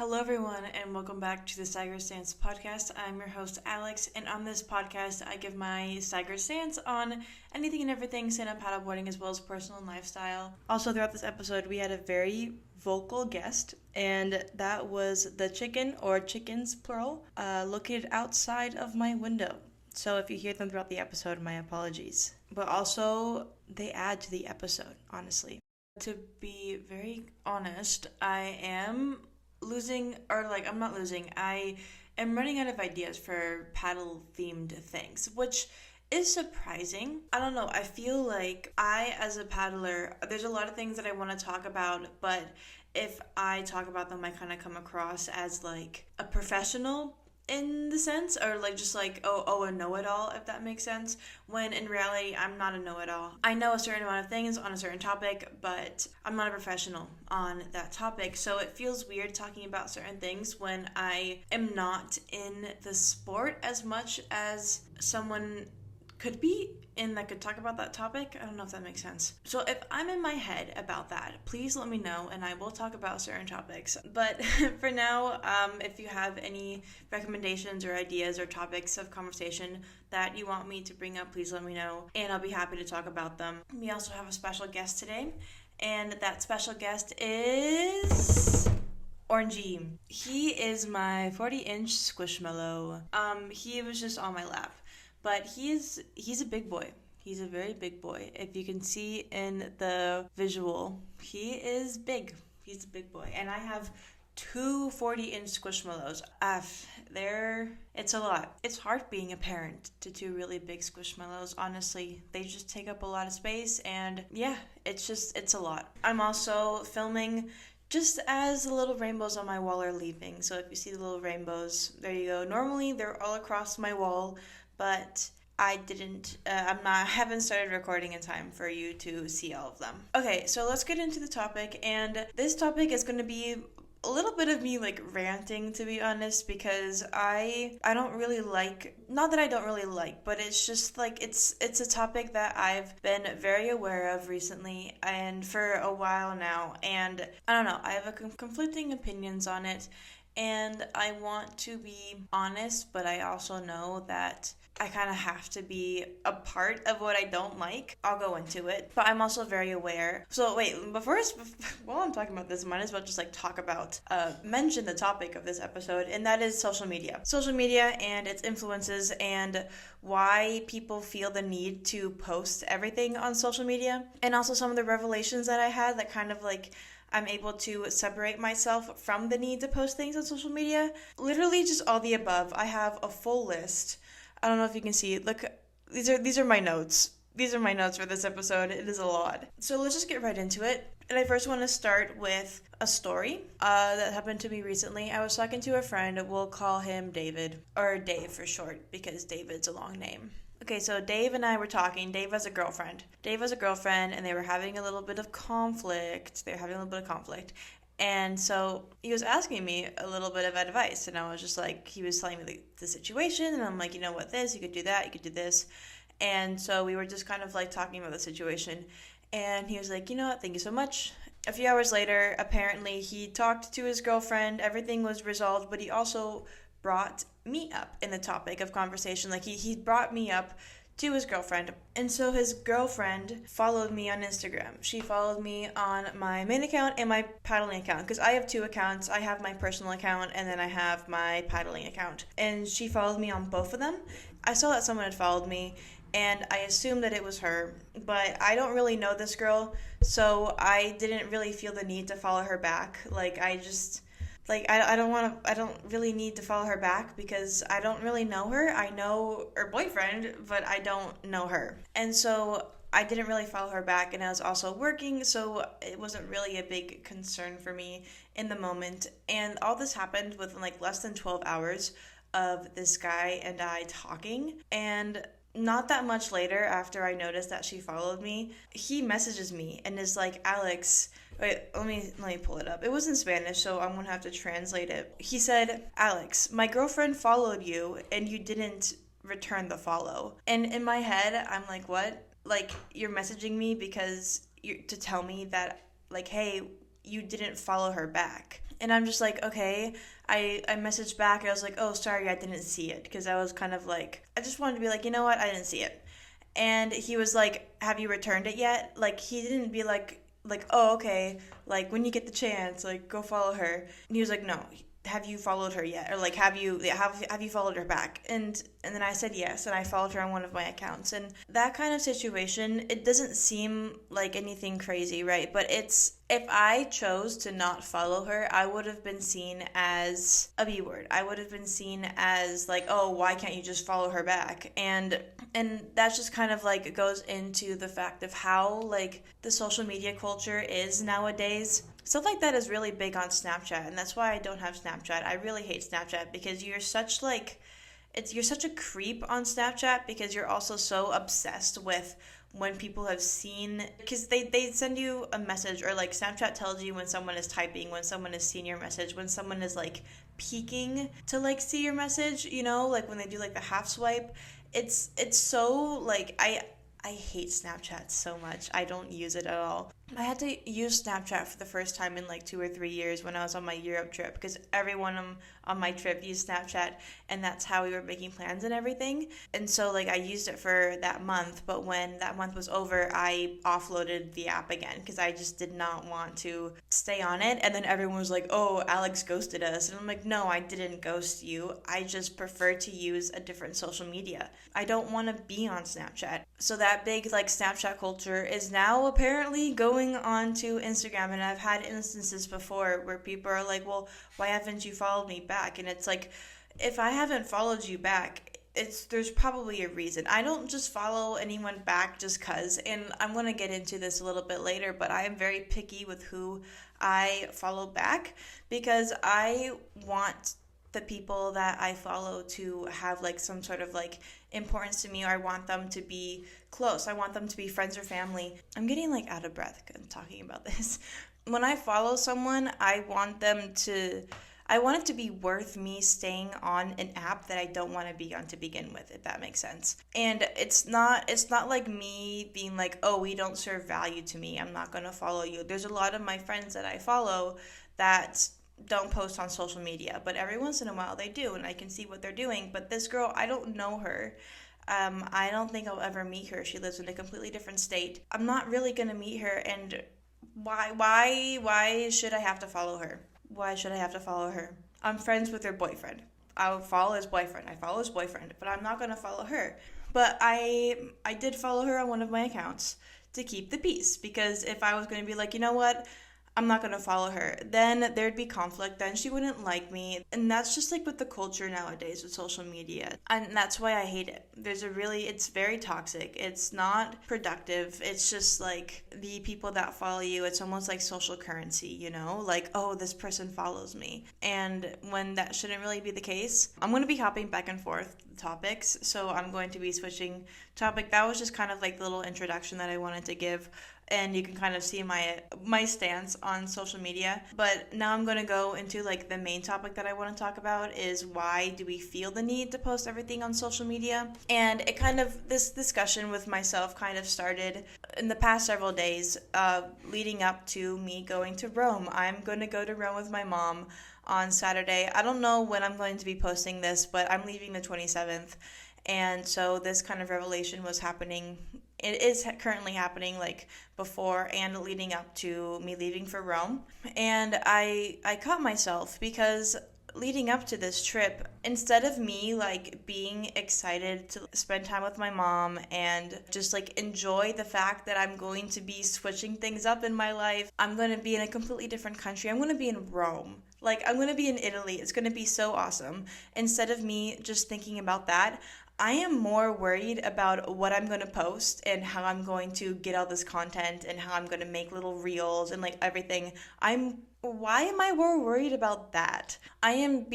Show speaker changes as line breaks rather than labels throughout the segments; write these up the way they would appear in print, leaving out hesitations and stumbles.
Hello, everyone, and welcome back to the Staggered Stance podcast. I'm your host, Alex, and on this podcast, I give my staggered stance on anything and everything stand-up paddleboarding as well as personal and lifestyle. Also, throughout this episode, we had a very vocal guest, and that was the chicken, or chickens plural, located outside of my window. So if you hear them throughout the episode, my apologies. But also, they add to the episode, honestly. To be very honest, I am I am running out of ideas for paddle themed things, which is surprising. I don't know, I feel like as a paddler, there's a lot of things that I want to talk about, but if I talk about them, I kind of come across as like a professional in the sense, or like just like a know-it-all, if that makes sense, when in reality I'm not a know-it-all. I know a certain amount of things on a certain topic, but I'm not a professional on that topic, so it feels weird talking about certain things when I am not in the sport as much as someone could be and that could talk about that topic. I don't know if that makes sense. So if I'm in my head about that, please let me know and I will talk about certain topics. But for now, if you have any recommendations or ideas or topics of conversation that you want me to bring up, please let me know and I'll be happy to talk about them. We also have a special guest today, and that special guest is Orangey. He is my 40-inch squishmallow. He was just on my lap. But he's a big boy. He's a very big boy. If you can see in the visual, he is big. He's a big boy. And I have two 40-inch squishmallows. It's a lot. It's hard being a parent to two really big squishmallows, honestly. They just take up a lot of space, and yeah, it's a lot. I'm also filming just as the little rainbows on my wall are leaving. So if you see the little rainbows, there you go. Normally, they're all across my wall, but I haven't started recording in time for you to see all of them. Okay, so let's get into the topic, and this topic is going to be a little bit of me like ranting, to be honest, because I don't really like, not that I don't really like, but it's just like it's a topic that I've been very aware of recently and for a while now, and I don't know, I have conflicting opinions on it, and I want to be honest, but I also know that I kind of have to be a part of what I don't like. I'll go into it, but I'm also very aware. So wait, while I'm talking about this, I might as well just like mention the topic of this episode, and that is social media. Social media and its influences, and why people feel the need to post everything on social media, and also some of the revelations that I had that kind of like I'm able to separate myself from the need to post things on social media. Literally just all the above. I have a full list. I don't know if you can see. Look, these are my notes. These are my notes for this episode. It is a lot. So let's just get right into it. And I first want to start with a story that happened to me recently. I was talking to a friend. We'll call him David, or Dave for short, because David's a long name. Okay, so Dave and I were talking. Dave has a girlfriend, and they were having a little bit of conflict. And so he was asking me a little bit of advice, and I was just like, he was telling me the situation, and I'm like, you know what, you could do that, you could do this. And so we were just kind of like talking about the situation, and he was like, you know what, thank you so much. A few hours later, apparently he talked to his girlfriend, everything was resolved, but he also brought me up in the topic of conversation. Like he brought me up to his girlfriend, and so his girlfriend followed me on Instagram. She followed me on my main account and my paddling account, because I have two accounts. I have my personal account and then I have my paddling account, and she followed me on both of them. I saw that someone had followed me, and I assumed that it was her, but I don't really know this girl, so I didn't really feel the need to follow her back. I don't really need to follow her back because I don't really know her. I know her boyfriend, but I don't know her. And so I didn't really follow her back, and I was also working, so it wasn't really a big concern for me in the moment. And all this happened within like less than 12 hours of this guy and I talking. And not that much later, after I noticed that she followed me, he messages me and is like, Alex, wait, let me pull it up. It was in Spanish, so I'm gonna have to translate it. He said, Alex, my girlfriend followed you and you didn't return the follow. And in my head, I'm like, what? Like, you're messaging me because to tell me that, like, hey, you didn't follow her back. And I'm just like, okay. I messaged back and I was like, oh, sorry, I didn't see it. Because I was kind of like, I just wanted to be like, you know what, I didn't see it. And he was like, have you returned it yet? Like, he didn't be like, oh, okay, like, when you get the chance, like, go follow her. And he was like, no, have you followed her yet? Or like, have you followed her back? And then I said yes, and I followed her on one of my accounts. And that kind of situation, it doesn't seem like anything crazy, right? But it's, if I chose to not follow her, I would have been seen as a B word. I would have been seen as like, oh, why can't you just follow her back? And that's just kind of like goes into the fact of how like the social media culture is nowadays. Stuff like that is really big on Snapchat, and that's why I don't have Snapchat. I really hate Snapchat because you're such a creep on Snapchat because you're also so obsessed with when people have seen, because they send you a message, or like Snapchat tells you when someone is typing, when someone has seen your message, when someone is like peeking to like see your message, like when they do like the half swipe. It's so like I hate Snapchat so much. I don't use it at all. I had to use Snapchat for the first time in like 2 or 3 years when I was on my Europe trip, because everyone on my trip used Snapchat, and that's how we were making plans and everything. And so like I used it for that month, but when that month was over, I offloaded the app again because I just did not want to stay on it. And then everyone was like, oh, Alex ghosted us. And I'm like, no, I didn't ghost you. I just prefer to use a different social media. I don't want to be on Snapchat. So that big like Snapchat culture is now apparently going on to Instagram, and I've had instances before where people are like, well, why haven't you followed me back? And it's like, if I haven't followed you back, there's probably a reason. I don't just follow anyone back just cuz, and I'm going to get into this a little bit later, but I am very picky with who I follow back because I want the people that I follow to have like some sort of like importance to me, or I want them to be close. I want them to be friends or family. I'm getting like out of breath talking about this. When I follow someone, I want it to be worth me staying on an app that I don't want to be on to begin with, if that makes sense. And it's not like me being like, oh, we don't serve value to me, I'm not going to follow you. There's a lot of my friends that I follow that don't post on social media, but every once in a while they do, and I can see what they're doing. But this girl, I don't know her. I don't think I'll ever meet her. She lives in a completely different state. I'm not really gonna meet her, and why should I have to follow her? Why should I have to follow her? I'm friends with her boyfriend. I'll follow his boyfriend. I follow his boyfriend, but I'm not gonna follow her. But I did follow her on one of my accounts to keep the peace, because if I was gonna be like, you know what, I'm not going to follow her, then there'd be conflict, then she wouldn't like me. And that's just like with the culture nowadays with social media. And that's why I hate it. It's very toxic. It's not productive. It's just like the people that follow you, it's almost like social currency, like, oh, this person follows me. And when that shouldn't really be the case. I'm going to be hopping back and forth topics, so I'm going to be switching topic. That was just kind of like the little introduction that I wanted to give, and you can kind of see my stance on social media. But now I'm going to go into like the main topic that I want to talk about is, why do we feel the need to post everything on social media? And it kind of, this discussion with myself kind of started in the past several days leading up to me going to Rome. I'm going to go to Rome with my mom on Saturday. I don't know when I'm going to be posting this, but I'm leaving the 27th. And so this kind of revelation was happening. It is currently happening, like before and leading up to me leaving for Rome. And I caught myself because leading up to this trip, instead of me like being excited to spend time with my mom and just like enjoy the fact that I'm going to be switching things up in my life, I'm going to be in a completely different country. I'm going to be in Rome. Like, I'm going to be in Italy. It's going to be so awesome. Instead of me just thinking about that, I am more worried about what I'm going to post and how I'm going to get all this content and how I'm going to make little reels and like everything. Why am I more worried about that? I am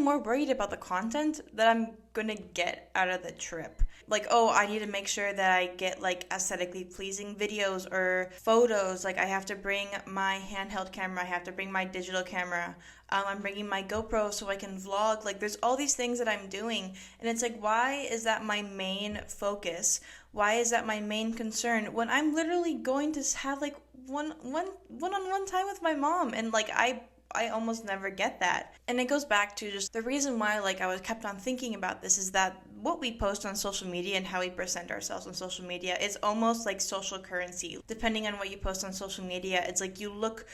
more worried about the content that I'm going to get out of the trip. Like, oh, I need to make sure that I get like aesthetically pleasing videos or photos. Like, I have to bring my handheld camera. I have to bring my digital camera. I'm bringing my GoPro so I can vlog. Like, there's all these things that I'm doing. And it's like, why is that my main focus? Why is that my main concern when I'm literally going to have like one-on-one time with my mom? And like, I I almost never get that. And it goes back to just the reason why like I was kept on thinking about this is that what we post on social media and how we present ourselves on social media is almost like social currency. Depending on what you post on social media, it's like you look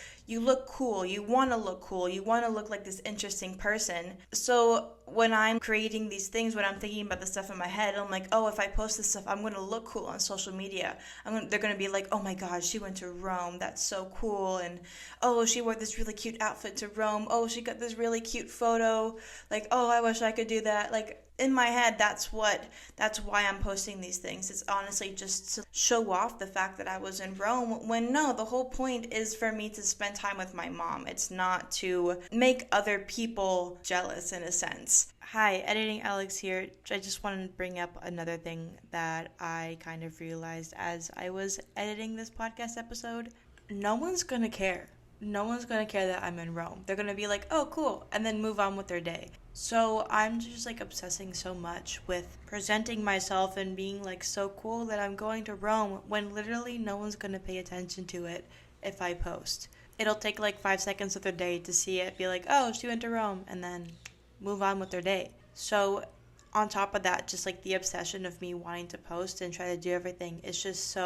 cool, you want to look cool, you want to look like this interesting person. So when I'm creating these things, when I'm thinking about the stuff in my head, I'm like, oh, if I post this stuff, I'm going to look cool on social media. They're going to be like, oh my God, she went to Rome. That's so cool. And oh, she wore this really cute outfit to Rome. Oh, she got this really cute photo. Like, oh, I wish I could do that. Like, in my head, that's why I'm posting these things. It's honestly just to show off the fact that I was in Rome, when no, the whole point is for me to spend time with my mom. It's not to make other people jealous in a sense. Hi, Editing Alex here. I just wanted to bring up another thing that I kind of realized as I was editing this podcast episode. No one's gonna care. No one's gonna care that I'm in Rome. They're gonna be like, oh, cool, and then move on with their day. So I'm just like obsessing so much with presenting myself and being like so cool that I'm going to Rome, when literally no one's gonna pay attention to it if I post. It'll take like 5 seconds of their day to see it, be like, oh, she went to Rome, and then move on with their day. So on top of that, just like the obsession of me wanting to post and try to do everything is just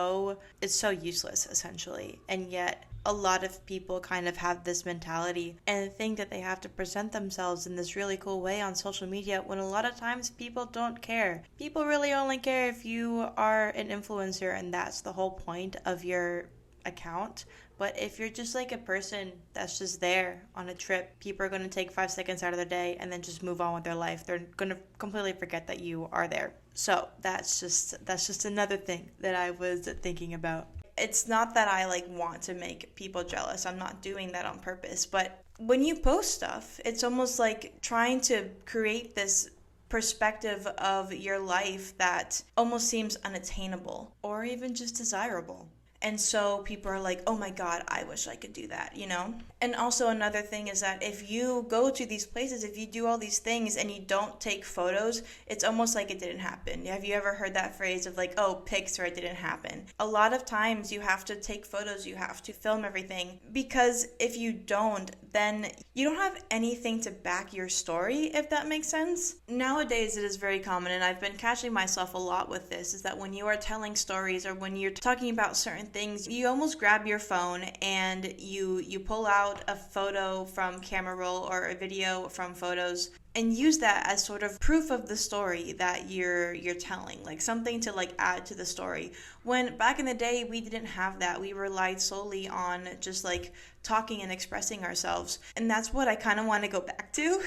it's so useless essentially. And yet a lot of people kind of have this mentality and think that they have to present themselves in this really cool way on social media, when a lot of times people don't care. People really only care if you are an influencer and that's the whole point of your account. But if you're just like a person that's just there on a trip, people are going to take 5 seconds out of their day and then just move on with their life. They're going to completely forget that you are there. So that's just another thing that I was thinking about. It's not that I like want to make people jealous. I'm not doing that on purpose. But when you post stuff, it's almost like trying to create this perspective of your life that almost seems unattainable or even just desirable. And so people are like, oh my God, I wish I could do that, you know? And also another thing is that if you go to these places, if you do all these things and you don't take photos, it's almost like it didn't happen. Have you ever heard that phrase of like, oh, pics or it didn't happen? A lot of times you have to take photos, you have to film everything, because if you don't, then you don't have anything to back your story, if that makes sense. Nowadays it is very common, and I've been catching myself a lot with this, is that when you are telling stories or when you're talking about certain things, you almost grab your phone and you pull out a photo from camera roll or a video from photos and use that as sort of proof of the story that you're telling, like something to like add to the story. When back in the day we didn't have that. We relied solely on just like talking and expressing ourselves, and that's what I kind of want to go back to.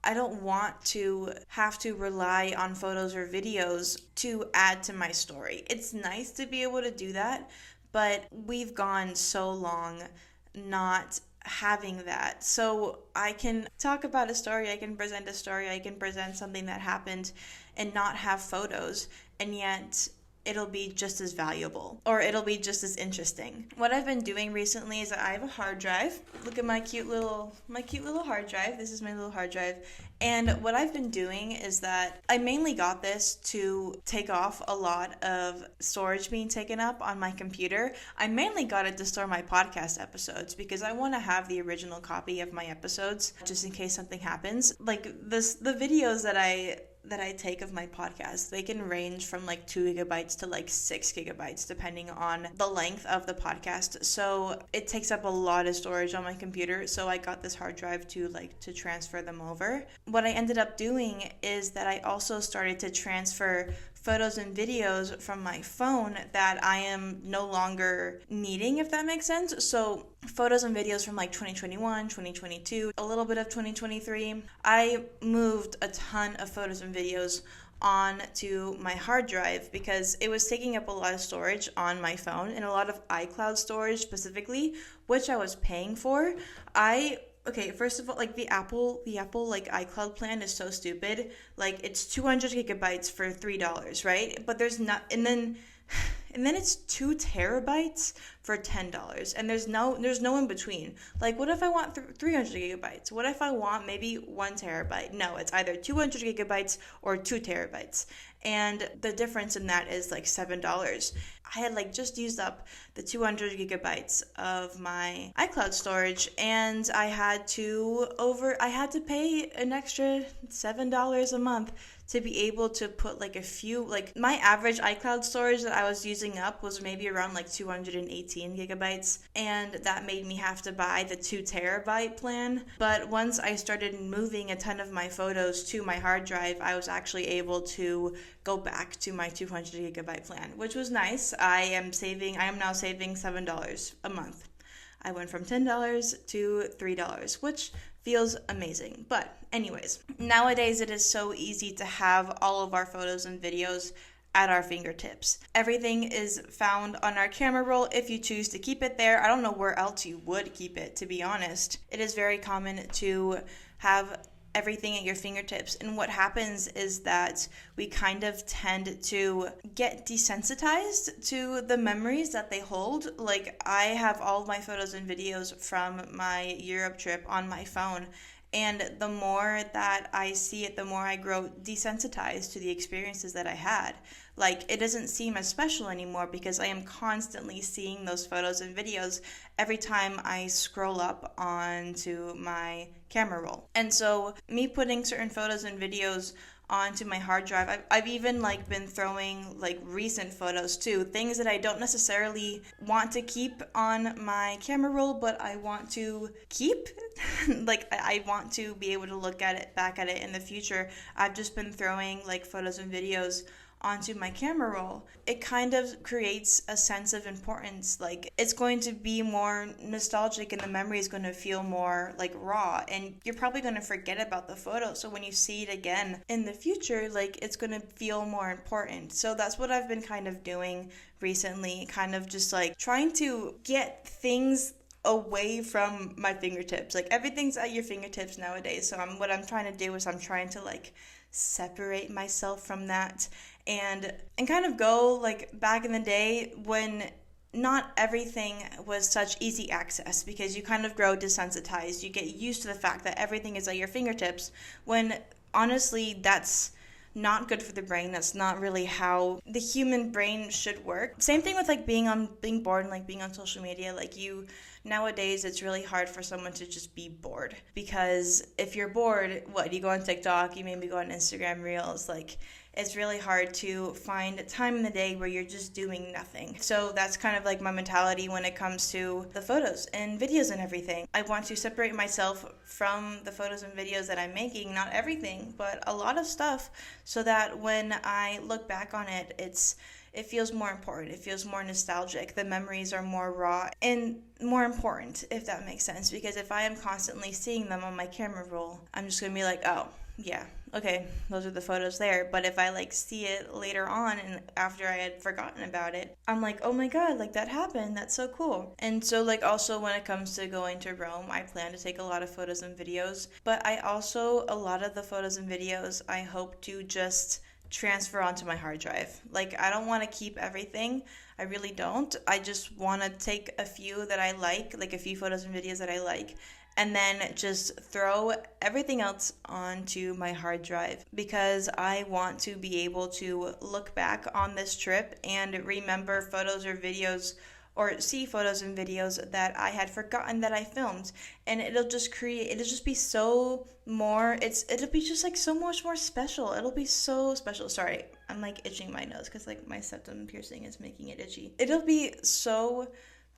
I don't want to have to rely on photos or videos to add to my story. It's nice to be able to do that, but we've gone so long not having that. So I can talk about a story, I can present a story, I can present something that happened and not have photos, and yet it'll be just as valuable or it'll be just as interesting. What I've been doing recently is that I have a hard drive. Look at my cute little hard drive. This is my little hard drive. And what I've been doing is that I mainly got this to take off a lot of storage being taken up on my computer. I mainly got it to store my podcast episodes because I want to have the original copy of my episodes just in case something happens. Like the videos that I take of my podcast, they can range from like 2 gigabytes to like 6 gigabytes depending on the length of the podcast. So it takes up a lot of storage on my computer. So I got this hard drive to transfer them over. What I ended up doing is that I also started to transfer photos and videos from my phone that I am no longer needing, if that makes sense. So photos and videos from like 2021, 2022, a little bit of 2023. I moved a ton of photos and videos onto my hard drive because it was taking up a lot of storage on my phone and a lot of iCloud storage specifically, which I was paying for. Okay, first of all, like the Apple like iCloud plan is so stupid. Like it's 200 gigabytes for $3, right? But there's not, and then it's 2 terabytes for for $10. And there's no in between. Like, what if I want 300 gigabytes? What if I want maybe 1 terabyte? No, it's either 200 gigabytes or 2 terabytes. And the difference in that is like $7. I had like just used up the 200 gigabytes of my iCloud storage, and I had to pay an extra $7 a month to be able to put like a few, like my average iCloud storage that I was using up was maybe around like 218 gigabytes, and that made me have to buy the 2 terabyte plan. But once I started moving a ton of my photos to my hard drive, I was actually able to go back to my 200 gigabyte plan, which was nice. I am now saving $7 a month. I went from $10 to $3, which feels amazing. But anyways, nowadays it is so easy to have all of our photos and videos at our fingertips. Everything is found on our camera roll if you choose to keep it there. I don't know where else you would keep it, to be honest. It is very common to have everything at your fingertips, and what happens is that we kind of tend to get desensitized to the memories that they hold. Like, I have all of my photos and videos from my Europe trip on my phone, and the more that I see it, the more I grow desensitized to the experiences that I had. Like, it doesn't seem as special anymore because I am constantly seeing those photos and videos every time I scroll up onto my camera roll. And so me putting certain photos and videos onto my hard drive, I've even like been throwing like recent photos too, things that I don't necessarily want to keep on my camera roll, but I want to keep. Like, I want to be able to look at it, back at it in the future. I've just been throwing like photos and videos onto my camera roll. It kind of creates a sense of importance. Like, it's going to be more nostalgic and the memory is going to feel more like raw, and you're probably going to forget about the photo. So when you see it again in the future, like, it's going to feel more important. So that's what I've been kind of doing recently, kind of just like trying to get things away from my fingertips. Like, everything's at your fingertips nowadays. So what I'm trying to do is I'm trying to like separate myself from that and kind of go like back in the day when not everything was such easy access, because you kind of grow desensitized. You get used to the fact that everything is at your fingertips, when honestly that's not good for the brain. That's not really how the human brain should work. Same thing with like being bored and like being on social media. Like, nowadays it's really hard for someone to just be bored, because if you're bored, you go on TikTok, you maybe go on Instagram Reels. Like, it's really hard to find a time in the day where you're just doing nothing. So that's kind of like my mentality when it comes to the photos and videos and everything. I want to separate myself from the photos and videos that I'm making, not everything, but a lot of stuff, so that when I look back on it, it feels more important. It feels more nostalgic. The memories are more raw and more important, if that makes sense. Because if I am constantly seeing them on my camera roll, I'm just going to be like, oh, yeah, okay, those are the photos there. But if I like see it later on and after I had forgotten about it, I'm like, oh my god, like that happened. That's so cool. And so like also when it comes to going to Rome, I plan to take a lot of photos and videos. But a lot of the photos and videos, I hope to just transfer onto my hard drive. Like, I don't want to keep everything. I really don't. I just want to take a few that I like a few photos and videos that I like, and then just throw everything else onto my hard drive, because I want to be able to look back on this trip and remember photos or videos, or see photos and videos that I had forgotten that I filmed. And it'll just be so more, it'll be just like so much more special. It'll be so special. Sorry, I'm like itching my nose because like my septum piercing is making it itchy. It'll be so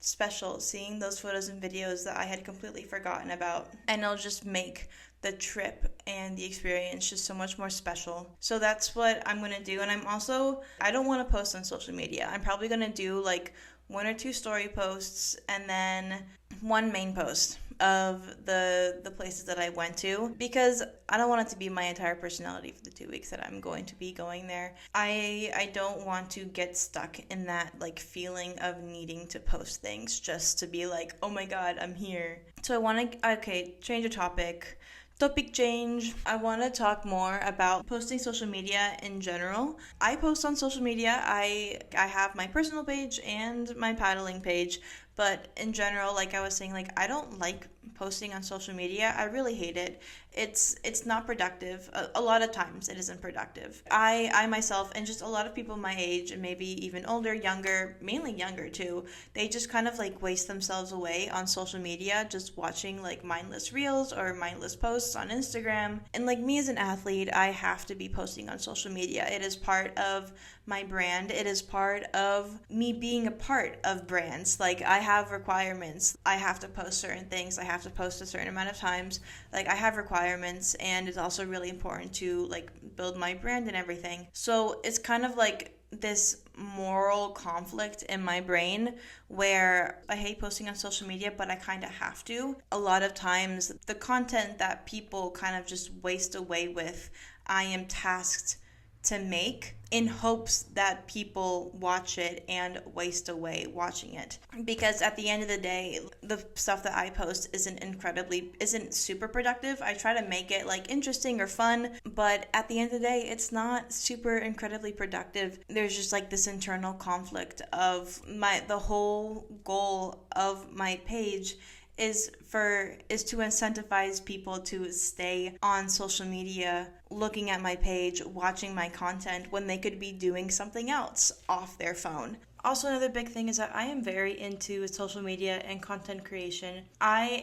special seeing those photos and videos that I had completely forgotten about, and it'll just make the trip and the experience just so much more special. So that's what I'm gonna do. And I don't want to post on social media. I'm probably gonna do like 1 or 2 story posts and then 1 main post of the places that I went to, because I don't want it to be my entire personality for the 2 weeks that I'm going to be going there. I don't want to get stuck in that like feeling of needing to post things just to be like, oh my god, I'm here. So I want to, change the topic. Topic change. I want to talk more about posting social media in general. I post on social media. I have my personal page and my paddling page, But in general, like I was saying, like I don't like posting on social media. I really hate it. It's not productive. A lot of times it isn't productive. I myself and just a lot of people my age and maybe even older, younger, mainly younger too, they just kind of like waste themselves away on social media just watching like mindless reels or mindless posts on Instagram. And like me as an athlete, I have to be posting on social media. It is part of my brand. It is part of me being a part of brands. Like I have requirements. I have to post certain things. I have to post a certain amount of times. Like I have requirements, and it's also really important to like build my brand and everything. So it's kind of like this moral conflict in my brain where I hate posting on social media, but I kind of have to. A lot of times the content that people kind of just waste away with, I am tasked to make in hopes that people watch it and waste away watching it. Because at the end of the day, the stuff that I post isn't super productive. I try to make it like interesting or fun, but at the end of the day, it's not super incredibly productive. There's just like this internal conflict of the whole goal of my page is to incentivize people to stay on social media, looking at my page, watching my content when they could be doing something else off their phone. Also, another big thing is that I am very into social media and content creation. I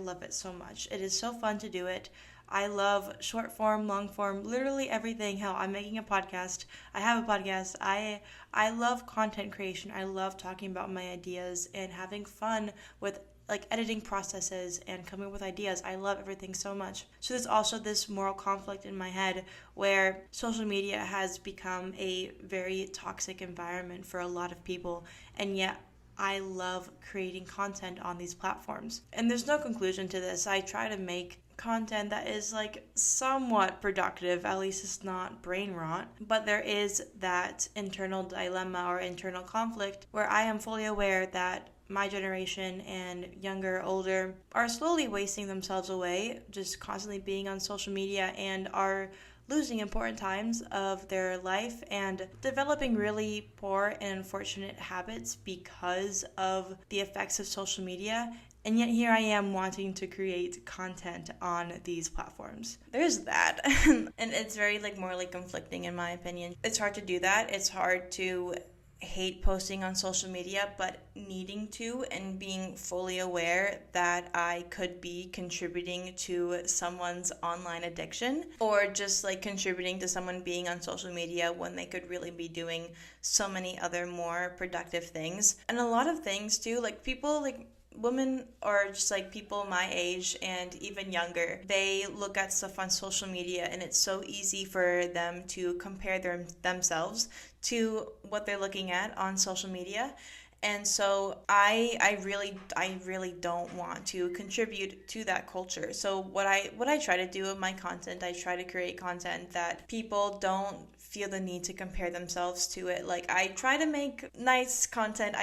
love it so much. It is so fun to do it. I love short form, long form, literally everything. Hell, I'm making a podcast. I have a podcast. I love content creation. I love talking about my ideas and having fun with like editing processes and coming up with ideas. I love everything so much. So there's also this moral conflict in my head where social media has become a very toxic environment for a lot of people, and yet I love creating content on these platforms. And there's no conclusion to this. I try to make content that is like somewhat productive, at least it's not brain rot, but there is that internal dilemma or internal conflict where I am fully aware that my generation and younger, older are slowly wasting themselves away, just constantly being on social media, and are losing important times of their life and developing really poor and unfortunate habits because of the effects of social media. And yet here I am wanting to create content on these platforms. There's that. And it's very like morally conflicting in my opinion. It's hard to do that. It's hard to hate posting on social media, but needing to and being fully aware that I could be contributing to someone's online addiction, or just like contributing to someone being on social media when they could really be doing so many other more productive things. And a lot of things too, like people like women or just like people my age and even younger, they look at stuff on social media and it's so easy for them to compare themselves to what they're looking at on social media. And so I really don't want to contribute to that culture. So what I try to do with my content, I try to create content that people don't feel the need to compare themselves to it. Like I try to make nice content.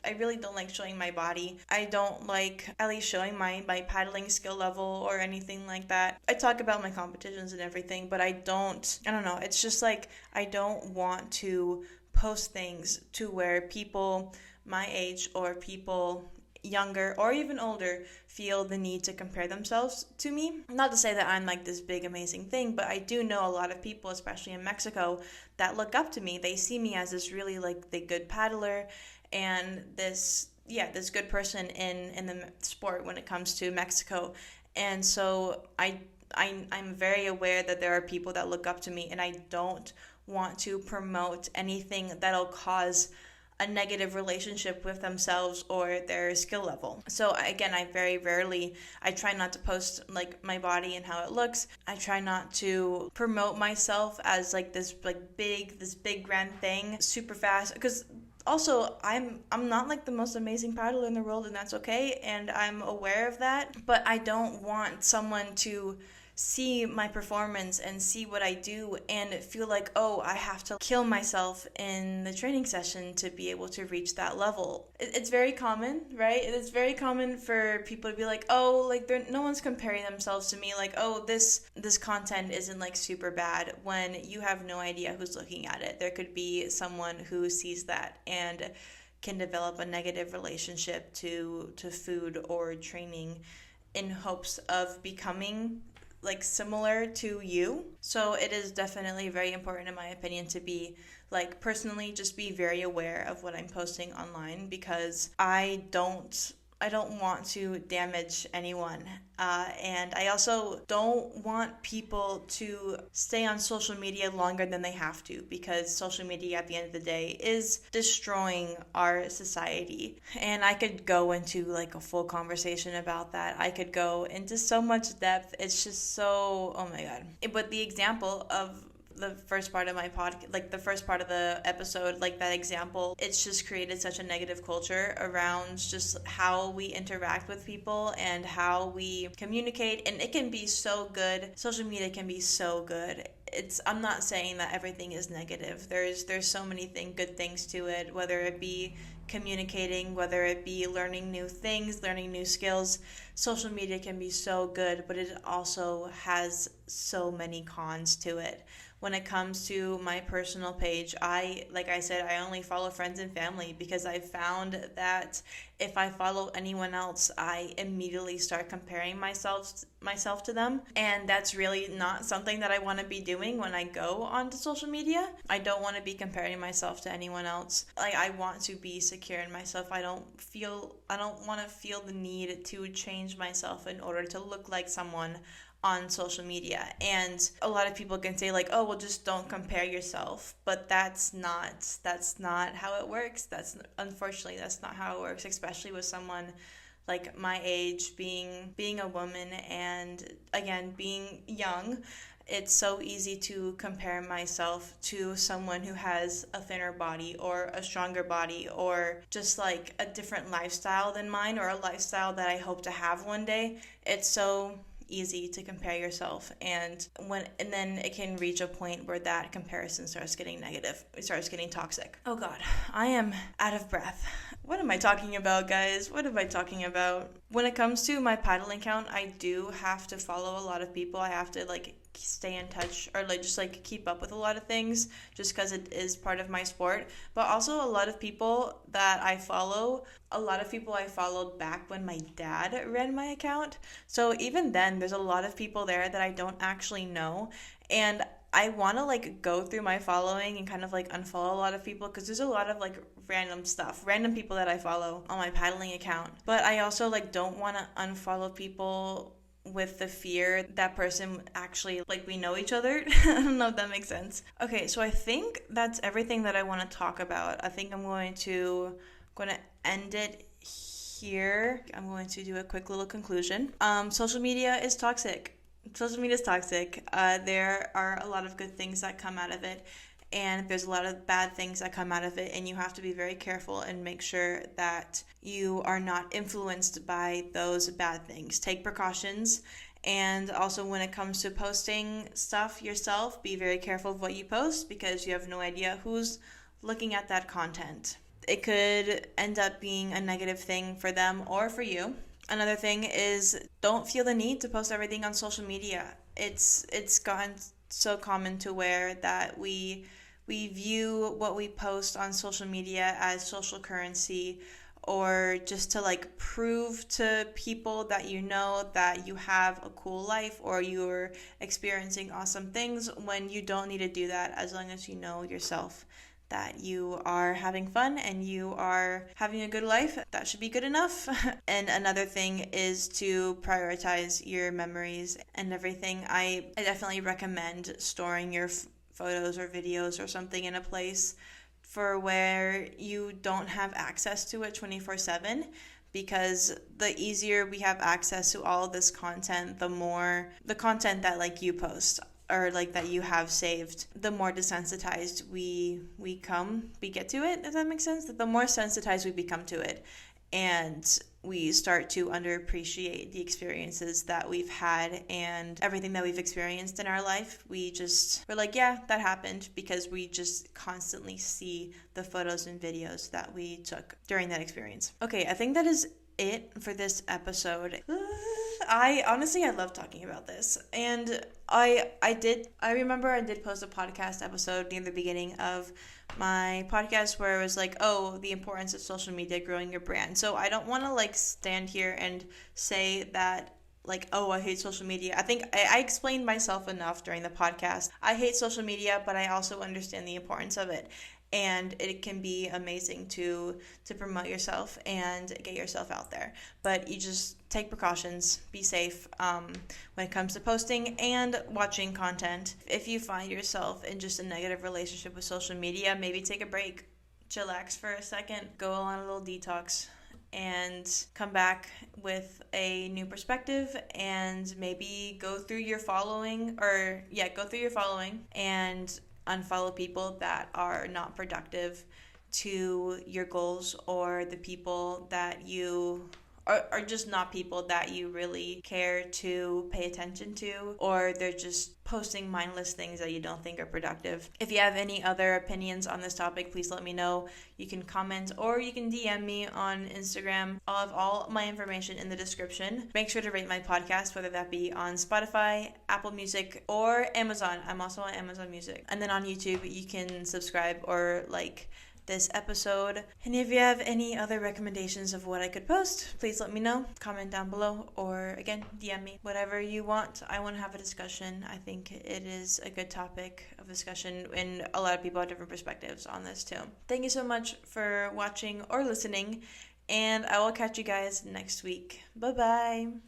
I really don't like showing my body. I don't like at least showing my paddling skill level or anything like that. I talk about my competitions and everything, but I don't know. It's just like I don't want to post things to where people my age or people younger or even older feel the need to compare themselves to me. Not to say that I'm like this big amazing thing, but I do know a lot of people, especially in Mexico, that look up to me. They see me as this really like the good paddler and this good person in the sport when it comes to Mexico. And so I'm very aware that there are people that look up to me, and I don't want to promote anything that'll cause a negative relationship with themselves or their skill level. So again, I try not to post like my body and how it looks. I try not to promote myself as like this big grand thing super fast, because also, I'm not like the most amazing paddler in the world, and that's okay, and I'm aware of that, but I don't want someone to see my performance and see what I do and feel like, oh, I have to kill myself in the training session to be able to reach that level. It's very common, right? It's very common for people to be like, oh, like no one's comparing themselves to me, like, oh, this content isn't like super bad, when you have no idea who's looking at it. There could be someone who sees that and can develop a negative relationship to food or training in hopes of becoming like similar to you. So it is definitely very important, in my opinion, to be like personally just be very aware of what I'm posting online, because I don't want to damage anyone. And I also don't want people to stay on social media longer than they have to, because social media at the end of the day is destroying our society. And I could go into like a full conversation about that. I could go into so much depth. It's just so, oh my God. But the example of the first part of my podcast, like the first part of the episode, like that example, it's just created such a negative culture around just how we interact with people and how we communicate. And it can be so good. Social media can be so good. I'm not saying that everything is negative. There's so many good things to it, whether it be communicating, whether it be learning new things, learning new skills. Social media can be so good, but it also has so many cons to it. When it comes to my personal page, like I said, I only follow friends and family, because I found that if I follow anyone else, I immediately start comparing myself to them. And that's really not something that I want to be doing when I go onto social media. I don't want to be comparing myself to anyone else. Like, I want to be secure in myself. I don't want to feel the need to change myself in order to look like someone on social media. And a lot of people can say like, oh, well, just don't compare yourself, but that's not how it works. Unfortunately that's not how it works, especially with someone like my age, being a woman, and again being young. It's so easy to compare myself to someone who has a thinner body or a stronger body, or just like a different lifestyle than mine, or a lifestyle that I hope to have one day. It's so easy to compare yourself, and then it can reach a point where that comparison starts getting negative. It starts getting toxic. Oh God, I am out of breath. What am I talking about, guys? What am I talking about? When it comes to my paddling account, I do have to follow a lot of people. I have to like stay in touch, or like just like keep up with a lot of things, just because it is part of my sport. But also a lot of people I followed back when my dad ran my account. So even then, there's a lot of people there that I don't actually know, and I want to like go through my following and kind of like unfollow a lot of people, because there's a lot of like random people that I follow on my paddling account. But I also like don't want to unfollow people with the fear that person actually, like, we know each other. I don't know if that makes sense. Okay, so I think that's everything that I want to talk about. I think I'm going to end it here. I'm going to do a quick little conclusion. Social media is toxic. There are a lot of good things that come out of it, and there's a lot of bad things that come out of it, and you have to be very careful and make sure that you are not influenced by those bad things. Take precautions, and also when it comes to posting stuff yourself, be very careful of what you post, because you have no idea who's looking at that content. It could end up being a negative thing for them or for you. Another thing is, don't feel the need to post everything on social media. It's gotten so common to where that we view what we post on social media as social currency, or just to like prove to people that you know that you have a cool life or you're experiencing awesome things, when you don't need to do that. As long as you know yourself that you are having fun and you are having a good life, that should be good enough. And another thing is to prioritize your memories and everything. I definitely recommend storing your photos or videos or something in a place for where you don't have access to it 24/7, because the easier we have access to all of this content, the more the content that like you post or like that you have saved, the more desensitized we get to it, if that makes sense. The more sensitized we become to it, and we start to underappreciate the experiences that we've had and everything that we've experienced in our life. We're like, yeah, that happened, because we just constantly see the photos and videos that we took during that experience. Okay, I think that is it for this episode. I honestly I love talking about this. And I remember I did post a podcast episode near the beginning of my podcast where it was like, oh, the importance of social media growing your brand. So I don't want to like stand here and say that like, oh, I hate social media. I think I explained myself enough during the podcast. I hate social media, but I also understand the importance of it. And it can be amazing to promote yourself and get yourself out there. But you just take precautions, be safe when it comes to posting and watching content. If you find yourself in just a negative relationship with social media, maybe take a break, chillax for a second, go on a little detox, and come back with a new perspective, and maybe go through your following and unfollow people that are not productive to your goals, or the people that you are just not people that you really care to pay attention to, or they're just posting mindless things that you don't think are productive. If you have any other opinions on this topic, please let me know. You can comment or you can DM me on Instagram. I'll have all my information in the description. Make sure to rate my podcast, whether that be on Spotify, Apple Music, or Amazon. I'm also on Amazon Music. And then on YouTube, you can subscribe or like this episode. And if you have any other recommendations of what I could post, please let me know. Comment down below, or again, DM me. Whatever you want. I want to have a discussion. I think it is a good topic of discussion, and a lot of people have different perspectives on this too. Thank you so much for watching or listening, and I will catch you guys next week. Bye bye.